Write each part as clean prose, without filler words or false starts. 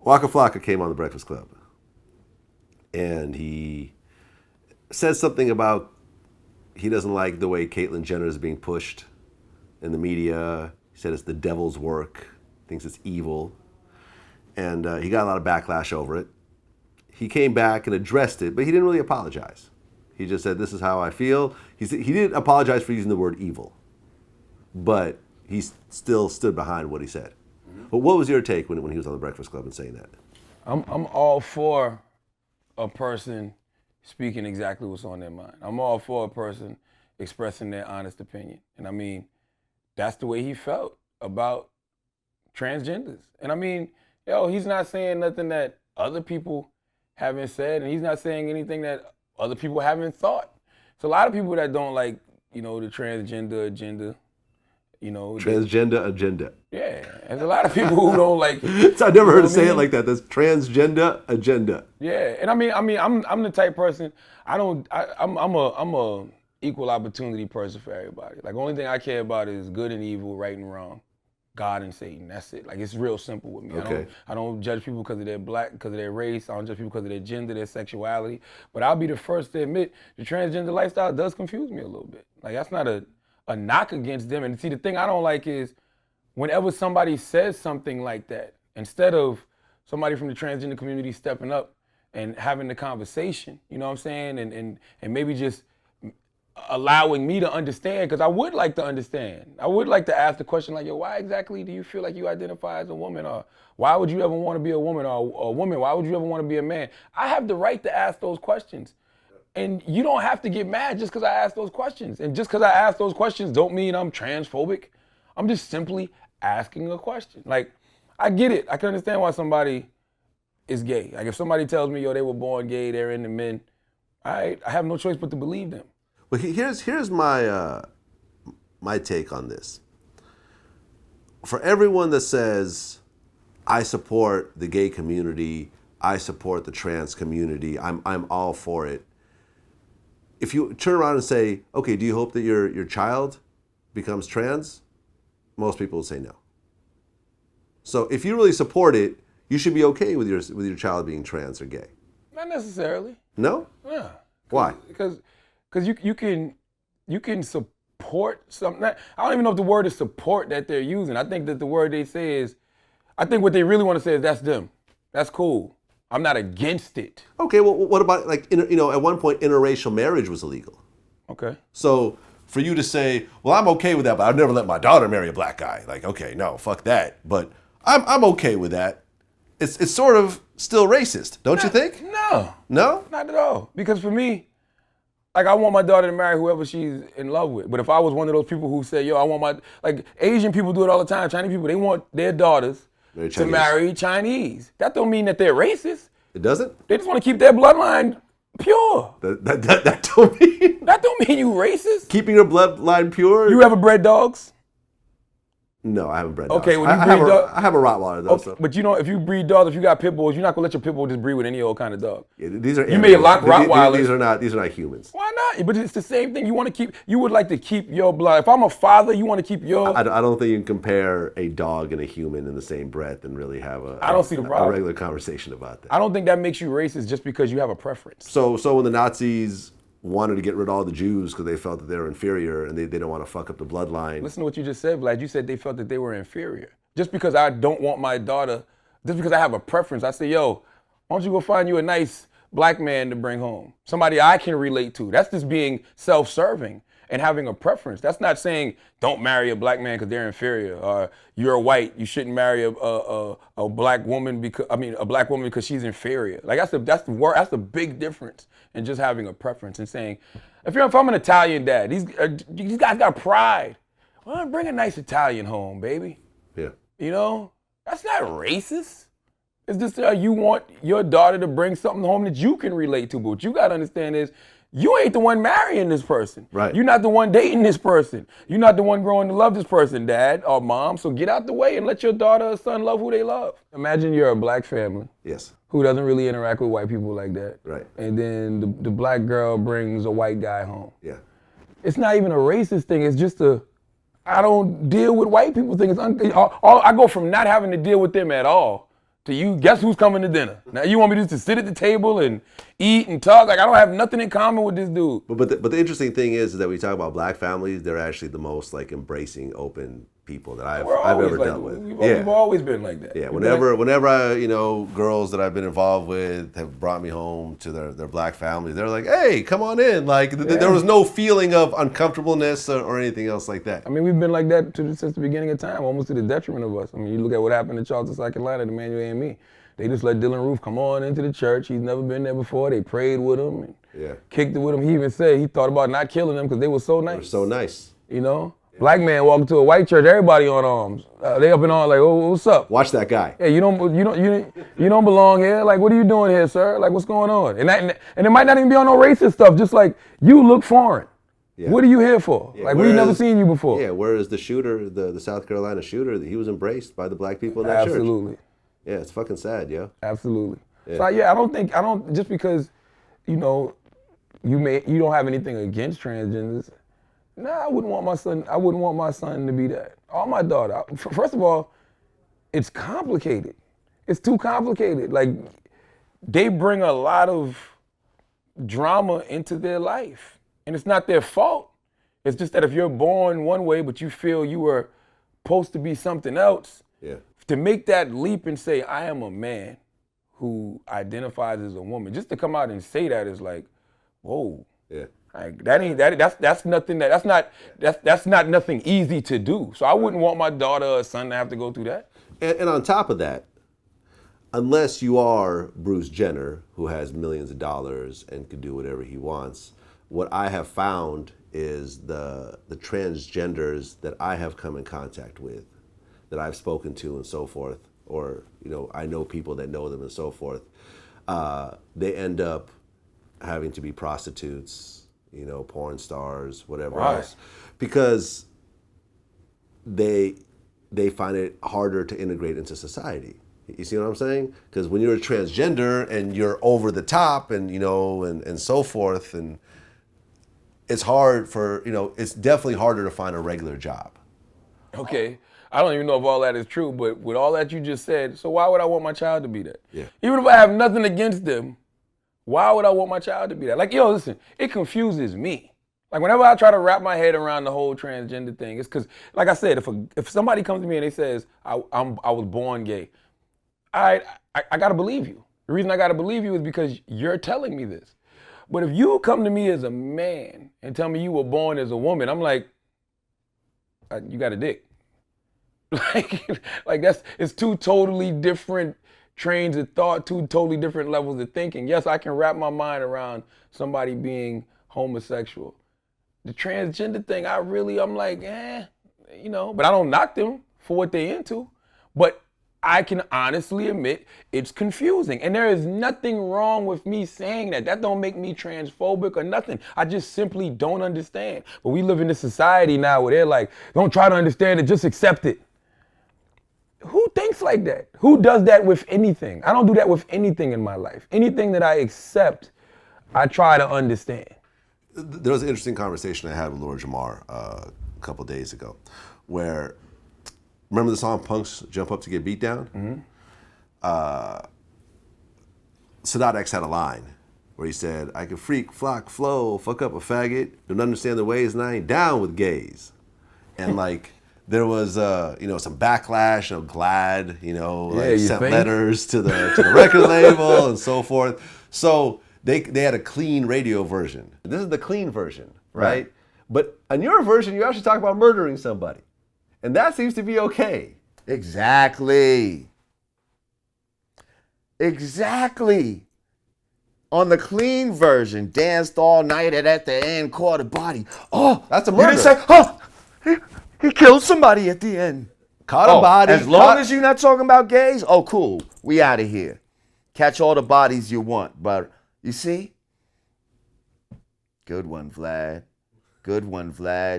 Waka Flocka came on the Breakfast Club, and he said something about he doesn't like the way Caitlyn Jenner is being pushed in the media. He said it's the devil's work, thinks it's evil, and he got a lot of backlash over it. He came back and addressed it, but he didn't really apologize. He just said, this is how I feel. He didn't apologize for using the word evil, but he still stood behind what he said. But what was your take when he was on the Breakfast Club and saying that? I'm all for a person speaking exactly what's on their mind. I'm all for a person expressing their honest opinion. And I mean, that's the way he felt about transgenders. And I mean, he's not saying nothing that other people haven't said, and he's not saying anything that other people haven't thought. So a lot of people that don't like, the transgender agenda, Transgender agenda. Yeah, there's a lot of people who don't like. So I never heard to say it like that. That's transgender agenda. Yeah, and I mean, I'm the type person. I'm a equal opportunity person for everybody. Like, only thing I care about is good and evil, right and wrong, God and Satan. That's it. Like, it's real simple with me. Okay. I don't judge people because of their black, because of their race. I don't judge people because of their gender, their sexuality. But I'll be the first to admit the transgender lifestyle does confuse me a little bit. Like, that's not a knock against them. And see, the thing I don't like is whenever somebody says something like that, instead of somebody from the transgender community stepping up and having the conversation, you know what I'm saying? And maybe just allowing me to understand, because I would like to understand. I would like to ask the question like, why exactly do you feel like you identify as a woman? Or why would you ever want to be a woman? Or a woman, why would you ever want to be a man? I have the right to ask those questions. And you don't have to get mad just because I ask those questions. And just because I ask those questions don't mean I'm transphobic. I'm just simply asking a question. Like, I get it. I can understand why somebody is gay. Like, if somebody tells me, they were born gay, they're into men, I have no choice but to believe them. Well, here's my my take on this. For everyone that says, I support the gay community, I support the trans community, I'm all for it. If you turn around and say, okay, do you hope that your child becomes trans? Most people will say no. So if you really support it, you should be okay with your child being trans or gay. Not necessarily. No? Yeah. Why? Because you can support something. I don't even know if the word is support that they're using. I think that the word they say is, I think what they really want to say is that's them. That's cool. I'm not against it. Okay, well, what about, like, at one point, interracial marriage was illegal. Okay. So for you to say, well, I'm okay with that, but I'd never let my daughter marry a black guy. Like, okay, no, fuck that. But I'm okay with that. It's sort of still racist, don't you think? No. No? Not at all. Because for me, like, I want my daughter to marry whoever she's in love with. But if I was one of those people who say, I want like, Asian people do it all the time, Chinese people, they want their daughters to marry Chinese. That don't mean that they're racist. It doesn't? They just want to keep their bloodline pure. That don't mean... That don't mean you racist. Keeping your bloodline pure? You ever bred dogs? No, I haven't bred dogs. Okay, when you breed dogs... I have a Rottweiler, though. Okay, so. But if you breed dogs, if you got pit bulls, you're not going to let your pit bull just breed with any old kind of dog. Yeah, these are... You may lock Rottweilers. These are not humans. Why not? But it's the same thing. You would like to keep your blood. If I'm a father, you want to keep your... I don't think you can compare a dog and a human in the same breath and really have I don't see the problem. A regular conversation about that. I don't think that makes you racist just because you have a preference. So when the Nazis wanted to get rid of all the Jews because they felt that they were inferior and they don't want to fuck up the bloodline. Listen to what you just said, Vlad. You said they felt that they were inferior. Just because I don't want my daughter, just because I have a preference, I say, why don't you go find you a nice black man to bring home? Somebody I can relate to. That's just being self-serving and having a preference. That's not saying don't marry a black man because they're inferior, or you're white, you shouldn't marry a black woman because she's inferior. Like, that's the big difference in just having a preference and saying, if I'm an Italian dad, these guys got pride. Well, bring a nice Italian home, baby. Yeah. That's not racist. It's just you want your daughter to bring something home that you can relate to. But what you got to understand is you ain't the one marrying this person. Right. You're not the one dating this person. You're not the one growing to love this person, dad or mom. So get out the way and let your daughter or son love who they love. Imagine you're a black family. Yes. Who doesn't really interact with white people like that. Right. And then the black girl brings a white guy home. Yeah. It's not even a racist thing. It's just I don't deal with white people thing. I go from not having to deal with them at all to you, guess who's coming to dinner? Now you want me just to sit at the table and eat and talk? Like I don't have nothing in common with this dude. But the interesting thing is that we talk about black families, they're actually the most like embracing, open people that I've ever dealt with. We've always been like that. Yeah, whenever I, girls that I've been involved with have brought me home to their black family, they're like, hey, come on in. Like there was no feeling of uncomfortableness or anything else like that. I mean, we've been like that since the beginning of time, almost to the detriment of us. I mean, you look at what happened in Charleston, South Carolina, to Emmanuel and me. They just let Dylan Roof come on into the church. He's never been there before. They prayed with him and kicked it with him. He even said he thought about not killing them because they were so nice. They were so nice. Black man walking to a white church, everybody on arms. They up and on like, oh, what's up? Watch that guy. Hey, you don't belong here. Like, what are you doing here, sir? Like, what's going on? And it might not even be on no racist stuff. Just like, you look foreign. Yeah. What are you here for? Like, we've never seen you before. Yeah. Whereas the shooter, the South Carolina shooter, he was embraced by the black people in that church. Absolutely. Yeah, it's fucking sad, yo. Absolutely. Yeah. So I don't just because, you don't have anything against transgenders. Nah, I wouldn't want my son to be that. Or my daughter. First of all, it's complicated. It's too complicated. Like, they bring a lot of drama into their life. And it's not their fault. It's just that if you're born one way, but you feel you were supposed to be something else, to make that leap and say, I am a man who identifies as a woman, just to come out and say that is like, whoa. Yeah. Like that's not nothing easy to do. So I wouldn't want my daughter or son to have to go through that. And on top of that, unless you are Bruce Jenner, who has millions of dollars and can do whatever he wants, what I have found is the transgenders that I have come in contact with, that I've spoken to and so forth, or I know people that know them and so forth, they end up having to be prostitutes, porn stars, whatever else, because they find it harder to integrate into society. You see what I'm saying? Because when you're a transgender and you're over the top and and so forth, and it's hard for it's definitely harder to find a regular job. Okay. I don't even know if all that is true, but with all that you just said, so why would I want my child to be that? Yeah. Even if I have nothing against them, why would I want my child to be that? Like, listen, it confuses me. Like, whenever I try to wrap my head around the whole transgender thing, it's because, like I said, if somebody comes to me and they says, I was born gay, I got to believe you. The reason I got to believe you is because you're telling me this. But if you come to me as a man and tell me you were born as a woman, I'm like, you got a dick. It's two totally different trains of thought, two totally different levels of thinking. Yes, I can wrap my mind around somebody being homosexual. The transgender thing, I'm like, but I don't knock them for what they into. But I can honestly admit it's confusing. And there is nothing wrong with me saying that. That don't make me transphobic or nothing. I just simply don't understand. But we live in this society now where they're like, don't try to understand it, just accept it. Who thinks like that? Who does that with anything? I don't do that with anything in my life. Anything that I accept, I try to understand. There was an interesting conversation I had with Lord Jamar a couple days ago, where, remember the song Punks Jump Up to Get Beat Down? Mm-hmm. Sadat X had a line where he said, I can freak, flock, flow, fuck up a faggot, don't understand the ways, and I ain't down with gays. And like, there was some backlash, glad, sent letters to the record label and so forth. So they had a clean radio version. This is the clean version, right? But on your version, you actually talk about murdering somebody. And that seems to be okay. Exactly. On the clean version, danced all night and at the end caught a body. Oh, that's a murder. You didn't say, he killed somebody at the end. Caught a body. As long as you're not talking about gays, cool. We out of here. Catch all the bodies you want. But you see? Good one, Vlad.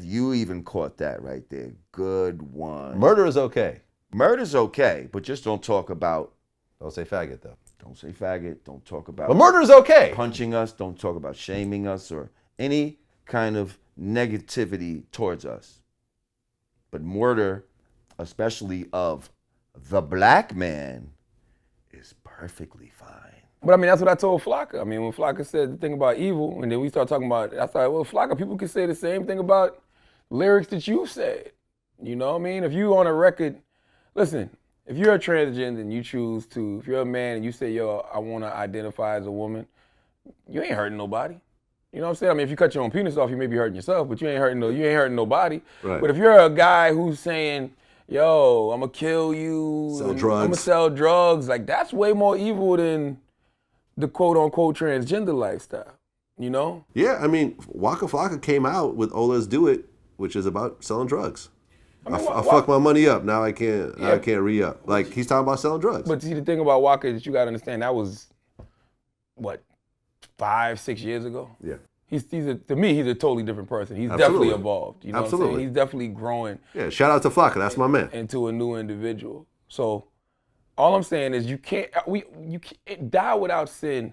You even caught that right there. Good one. Murder is okay. Murder's okay, but just don't talk about. Don't say faggot, though. Don't say faggot. Don't talk about. But murder is okay. Punching us. Don't talk about shaming us or any kind of negativity towards us. But murder, especially of the black man, is perfectly fine. But I mean, that's what I told Flocka. I mean, when Flocka said the thing about evil, and then we start talking about, I thought, well, Flocka, people can say the same thing about lyrics that you said. You know what I mean? If you on a record, listen, if you're a transgender and you choose to, if you're a man and you say, yo, I want to identify as a woman, you ain't hurting nobody. You know what I'm saying? I mean, if you cut your own penis off, you may be hurting yourself, but you ain't hurting nobody. Right. But if you're a guy who's saying, yo, I'm gonna kill you, Sell I'm drugs. gonna sell drugs, like that's way more evil than the quote unquote transgender lifestyle, you know? Yeah, I mean, Waka Flocka came out with "Oh Let's Do It," which is about selling drugs. I fuck my money up. Now I can't. Now I can't re-up. Like he's talking about selling drugs. But see, the thing about Waka is you gotta understand that was what 5-6 years ago. Yeah. To me, he's a totally different person. He's Absolutely. definitely evolved. You know what I'm Absolutely. saying? He's definitely growing Yeah. Shout out to Flocka. That's my man. into a new individual. So all I'm saying is you can't die without sin.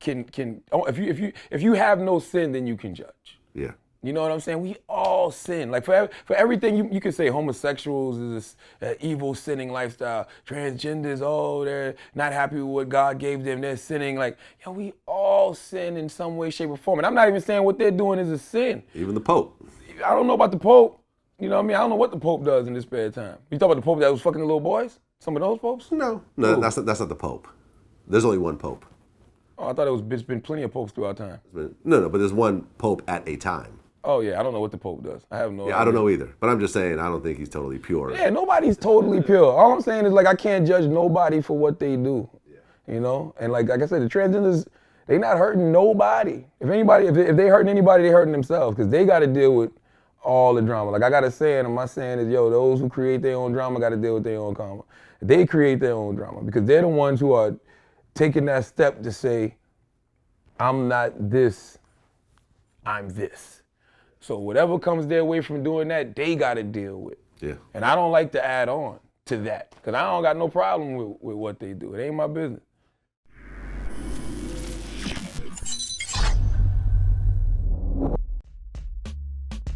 If you have no sin, then you can judge. Yeah. You know what I'm saying? We all sin. Like for everything, you can say homosexuals is an evil sinning lifestyle. Transgenders, oh, they're not happy with what God gave them. They're sinning. Like, yo, we all sin in some way, shape, or form. And I'm not even saying what they're doing is a sin. Even the Pope. I don't know about the Pope. You know what I mean? I don't know what the Pope does in his spare time. You talk about the Pope that was fucking the little boys? Some of those popes? No, Who? that's not the Pope. There's only one Pope. Oh, I thought it's been plenty of popes throughout time. No, but there's one Pope at a time. Oh yeah, I don't know what the Pope does. I have no idea. I don't know either. But I'm just saying, I don't think he's totally pure. Yeah, nobody's totally pure. All I'm saying is like I can't judge nobody for what they do. Yeah. You know? And like I said, the transgenders, they not hurting nobody. If they hurting anybody, they hurting themselves because they got to deal with all the drama. Like I got a saying, and my saying is, yo, those who create their own drama got to deal with their own karma. They create their own drama because they're the ones who are taking that step to say, I'm not this, I'm this. So whatever comes their way from doing that, they got to deal with. Yeah. And I don't like to add on to that because I don't got no problem with what they do. It ain't my business.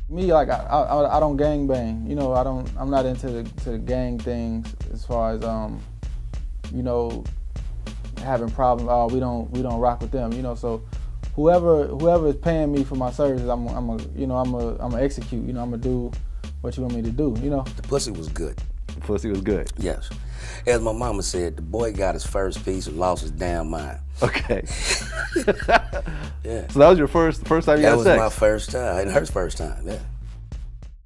Me, like I don't gang bang. You know, I'm not into the gang things as far as you know, having problems. Oh, we don't rock with them. You know, so whoever is paying me for my services, I'm gonna execute. You know, I'm gonna do what you want me to do. You know. The pussy was good. The pussy was good. Yes. As my mama said, the boy got his first piece and lost his damn mind. Okay. Yeah. So that was your first time you That had was sex? my first time, and her first time, yeah.